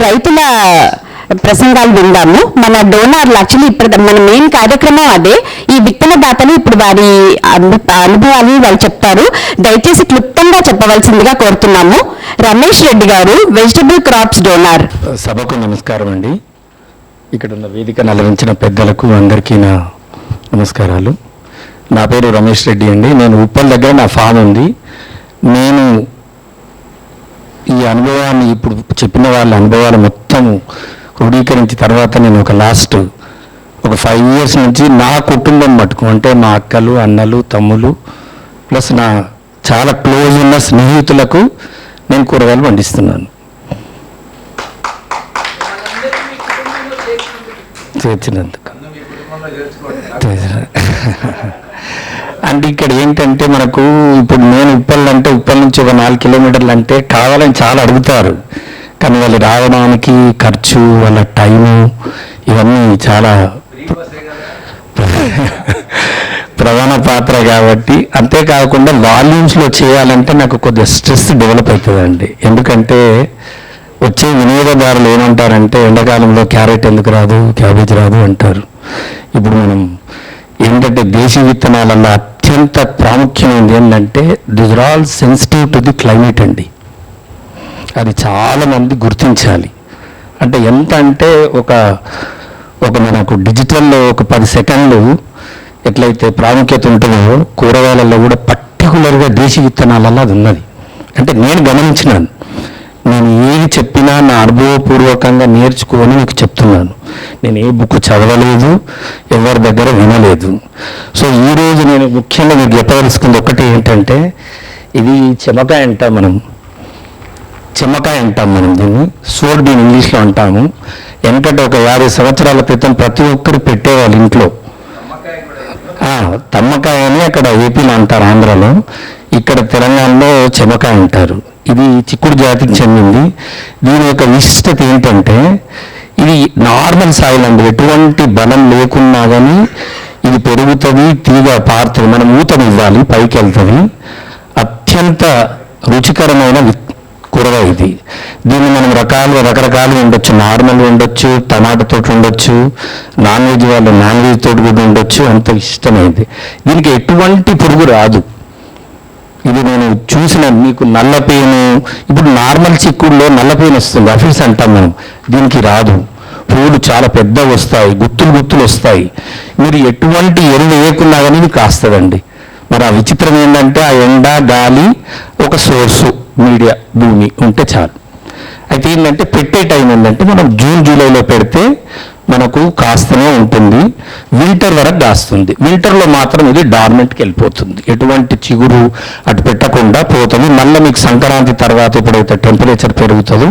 రైతుల ప్రసంగాలు విందాము. మన డోనర్లు యాక్చువల్లీ ఇప్పుడు మన మెయిన్ కార్యక్రమం అదే. ఈ విత్తనదాతలు ఇప్పుడు వారి అనుభవాలు వాళ్ళు చెప్తారు. దయచేసి క్లుప్తంగా చెప్పవలసిందిగా కోరుతున్నాము. రమేష్ రెడ్డి గారు, వెజిటబుల్ క్రాప్స్ డోనర్. సభకు నమస్కారం అండి. ఇక్కడ ఉన్న వేదిక అలంకరించిన పెద్దలకు అందరికీ నా నమస్కారాలు. నా పేరు రమేష్ రెడ్డి అండి. నేను ఉప్పల్ దగ్గర నా ఫామ్ ఉంది. నేను ఈ అనుభవాన్ని ఇప్పుడు చెప్పిన వాళ్ళ అనుభవాలు మొత్తం క్రోడీకరించిన తర్వాత నేను ఒక 5 years నుంచి నా కుటుంబం మటుకు, అంటే మా అక్కలు, అన్నలు, తమ్ములు ప్లస్ నా చాలా క్లోజ్ ఉన్న స్నేహితులకు నేను కూరగాయలు పండిస్తున్నాను. చేర్చినందుకు అంటే ఇక్కడ ఏంటంటే మనకు ఇప్పుడు నేను ఉప్పల్ నుంచి ఒక 4 kilometers అంటే కావాలని చాలా అడుగుతారు. కానీ వాళ్ళు రావడానికి ఖర్చు, వాళ్ళ టైము ఇవన్నీ చాలా ప్రధాన పాత్ర కాబట్టి, అంతేకాకుండా వాల్యూమ్స్లో చేయాలంటే నాకు కొద్దిగా స్ట్రెస్ డెవలప్ అవుతుందండి. ఎందుకంటే వచ్చే వినియోగదారులు ఏమంటారంటే ఎండాకాలంలో క్యారెట్ ఎందుకు రాదు, క్యాబేజ్ రాదు అంటారు. ఇప్పుడు మనం ఏంటంటే దేశీ విత్తనాలలో అత్యంత ప్రాముఖ్యమైనది ఏంటంటే this are all sensitive to the climate అండి. అది చాలామంది గుర్తించాలి. అంటే ఎంత అంటే ఒక మనకు డిజిటల్లో ఒక 10 seconds ఎట్లయితే ప్రాముఖ్యత ఉంటుందో కూరగాయలలో కూడా పర్టికులర్గా దేశీ విత్తనాలలో అది ఉన్నది. అంటే నేను గమనించినాను. నేను ఏది చెప్పినా నా అనుభవపూర్వకంగా నేర్చుకొని మీకు చెప్తున్నాను. నేను ఏ బుక్ చదవలేదు, ఎవరి దగ్గర వినలేదు. సో ఈరోజు నేను ముఖ్యంగా మీకు చెప్పదలుచుకుంది ఒకటి ఏంటంటే, ఇది చెమకాయ అంటాం మనం దీన్ని సోడ్ బీన్ ఇంగ్లీష్లో అంటాము. ఎందుకంటే ఒక 50 సంవత్సరాల క్రితం ప్రతి ఒక్కరు పెట్టేవాళ్ళు ఇంట్లో. తమ్మకాయ అని అక్కడ ఏపీలో అంటారు, ఆంధ్రాలో. ఇక్కడ తెలంగాణలో చెమకాయ అంటారు. ఇది చిక్కుడు జాతికి చెందింది. దీని యొక్క విశిష్టత ఏంటంటే ఇది నార్మల్ సాయిల్ అండి. ఎటువంటి బలం లేకున్నా కానీ ఇది పెరుగుతుంది, తీగ పారుతుంది. మనం ఊతను ఇవ్వాలి, పైకి వెళ్తుంది. అత్యంత రుచికరమైన కూరగాయ ఇది. దీన్ని మనం రకరకాలుగా ఉండొచ్చు. నార్మల్గా ఉండొచ్చు, టమాటాతో ఉండొచ్చు, నాన్ వెజ్ వాళ్ళు నాన్ వెజ్ తోటి కూడా ఉండొచ్చు. అంత ఇష్టమైంది. దీనికి ఎటువంటి పురుగు రాదు. ఇది నేను చూసిన మీకు నల్లపేను, ఇప్పుడు నార్మల్ చిక్కుడులో నల్లపేను వస్తుంది, అఫిడ్స్ అంటాం మనం. దీనికి రాదు. పూలు చాలా పెద్దగా వస్తాయి, గుత్తులు వస్తాయి. మీరు ఎటువంటి ఎరువు వేయకున్నా కానీ ఇది కాస్తుందండి. మరి ఆ విచిత్రం ఏంటంటే ఆ ఎండ, గాలి, ఒక సోర్సు, మీడియా, భూమి ఉంటే చాలు. అయితే ఏంటంటే పెట్టే టైం ఏంటంటే మనం జూన్ జూలైలో పెడితే మనకు కాస్తూనే ఉంటుంది. వింటర్ వరకు కాస్తుంది. వింటర్లో మాత్రం ఇది డార్మెంట్కి వెళ్ళిపోతుంది. ఎటువంటి చిగురు అటు పెట్టకుండా పోతుంది. మళ్ళీ మీకు సంక్రాంతి తర్వాత ఎప్పుడైతే టెంపరేచర్ పెరుగుతుందో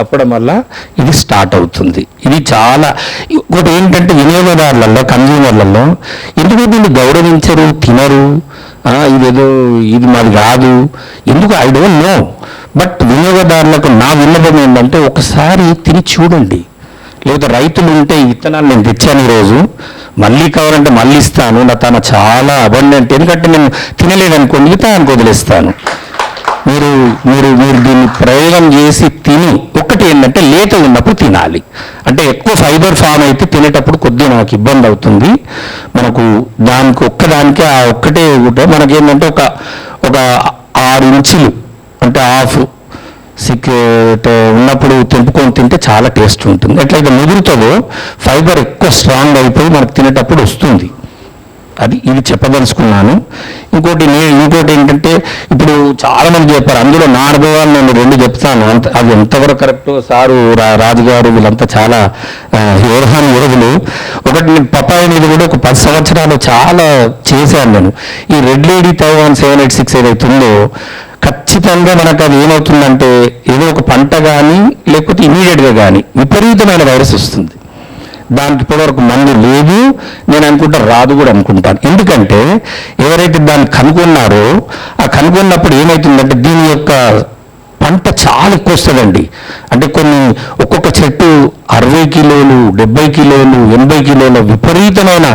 అప్పుడు మళ్ళీ ఇది స్టార్ట్ అవుతుంది. ఇది చాలా ఇంకోటి ఏంటంటే వినియోగదారులలో, కన్జ్యూమర్లలో ఎందుకు దీన్ని గౌరవించరు, తినరు. ఇది మాది కాదు ఎందుకు, ఐ డోంట్ నో. బట్ వినియోగదారులకు నా విన్నపం ఏంటంటే ఒకసారి తిని చూడండి. లేదా రైతులు ఉంటే ఈ విత్తనాలు నేను తెచ్చాను ఈరోజు, మళ్ళీ కావాలంటే మళ్ళీ ఇస్తాను, నా తన చాలా అబండెంట్. ఎందుకంటే నేను తినలేదనుకోండి విత్తనానికి వదిలేస్తాను. మీరు మీరు మీరు దీన్ని ప్రయోగం చేసి తిని, ఒకటి ఏంటంటే లేత ఉన్నప్పుడు తినాలి. అంటే ఎక్కువ ఫైబర్ ఫామ్ అయితే తినేటప్పుడు కొద్దిగా మనకు ఇబ్బంది అవుతుంది. మనకు దానికి ఒక్కదానికి ఆ ఒక్కటే మనకేంటంటే ఒక 6 inches అంటే హాఫ్ ఉన్నప్పుడు తెంపుకొని తింటే చాలా టేస్ట్ ఉంటుంది. ఎట్లయితే ముదురుతుందో ఫైబర్ ఎక్కువ స్ట్రాంగ్ అయిపోయి మనకు తినేటప్పుడు వస్తుంది. ఇది చెప్పదలుచుకున్నాను. ఇంకోటి ఏంటంటే ఇప్పుడు చాలామంది చెప్పారు, అందులో నా అనుభవాలు నేను 2 చెప్తాను. అది ఎంతవరకు కరెక్ట్ సారు రాజుగారు వీళ్ళంతా చాలా యోధాని యోధులు. ఒకటి నేను పపాయి మీద కూడా ఒక 10 సంవత్సరాలు చాలా చేశాను నేను. ఈ రెడ్ లేడీ తైవాన్ 786 ఏదైతుందో ఖచ్చితంగా మనకు అది ఏమవుతుందంటే ఏదో ఒక పంట కానీ లేకపోతే ఇమీడియట్గా కానీ విపరీతమైన వైరస్ వస్తుంది. దానికి ఇప్పటివరకు మందు లేదు, నేను అనుకుంటా రాదు కూడా అనుకుంటాను. ఎందుకంటే ఎవరైతే దాన్ని కనుగొన్నారో ఆ కనుగొన్నప్పుడు ఏమవుతుందంటే దీని యొక్క పంట చాలా ఎక్కువ వస్తుందండి. అంటే ఒక్కొక్క చెట్టు 60 kilos, 70 kilos, 80 kilos విపరీతమైన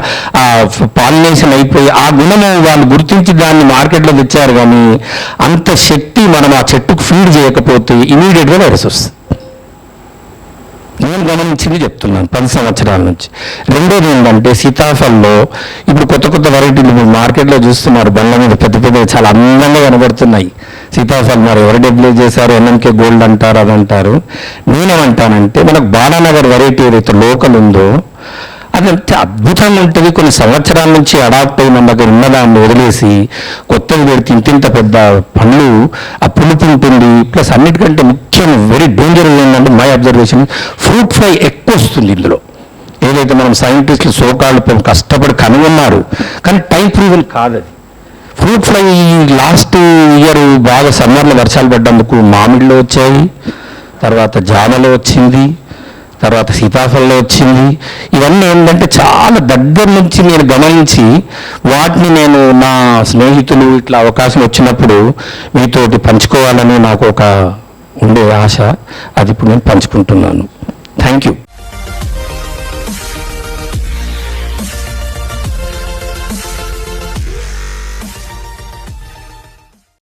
పాలినేషన్ అయిపోయి ఆ గుణము వాళ్ళు గుర్తించి దాన్ని మార్కెట్లో తెచ్చారు. కానీ అంత శక్తి మనం ఆ చెట్టుకు ఫీడ్ చేయకపోతే ఇమీడియట్గా వైరస్ వస్తుంది. నేను గమనించింది చెప్తున్నాను 10 సంవత్సరాల నుంచి. రెండోది ఏంటంటే సీతాఫలంలో ఇప్పుడు కొత్త కొత్త వెరైటీలు మీరు మార్కెట్లో చూస్తున్నారు, బండ్ల మీద పెద్ద పెద్ద చాలా అందంగా కనబడుతున్నాయి సీతాఫలం. మరి ఎవరు డెవలప్ చేశారు, ఎన్ఎంకే గోల్డ్ అంటారు, అది అంటారు. నేనేమంటానంటే మనకు బాలానగర్ వెరైటీ ఏదైతే లోకల్ ఉందో అది అంతే అద్భుతంగా ఉంటుంది. కొన్ని సంవత్సరాల నుంచి అడాప్ట్ అయి మన దగ్గర ఉన్నదాన్ని వదిలేసి కొత్తది పెడితే ఇంతింత పెద్ద పండ్లు, ఆ పులుపు ఉంటుంది. ప్లస్ అన్నిటికంటే ముఖ్యం వెరీ డేంజరస్ ఏంటంటే మై అబ్జర్వేషన్, ఫ్రూట్ ఫ్లై ఎక్కువ వస్తుంది ఇందులో. ఏదైతే మనం సైంటిస్టులు సోకాళ్ళు కష్టపడి కనుగొన్నారు, కానీ టైం ప్రూవెన్ కాదు అది. ఫ్రూట్ ఫ్లై లాస్ట్ ఇయర్ బాగా సమ్మర్లో వర్షాలు పడ్డందుకు మామిడిలో వచ్చాయి, తర్వాత జామలో వచ్చింది, తర్వాత సీతాఫలంలో వచ్చింది. ఇవన్నీ ఏంటంటే చాలా దగ్గర నుంచి నేను గమనించి వాటిని నేను నా స్నేహితులు ఇట్లా అవకాశం వచ్చినప్పుడు మీతోటి పంచుకోవాలని నాకు ఒక ఉండే ఆశ. అది ఇప్పుడు నేను పంచుకుంటున్నాను. Thank you.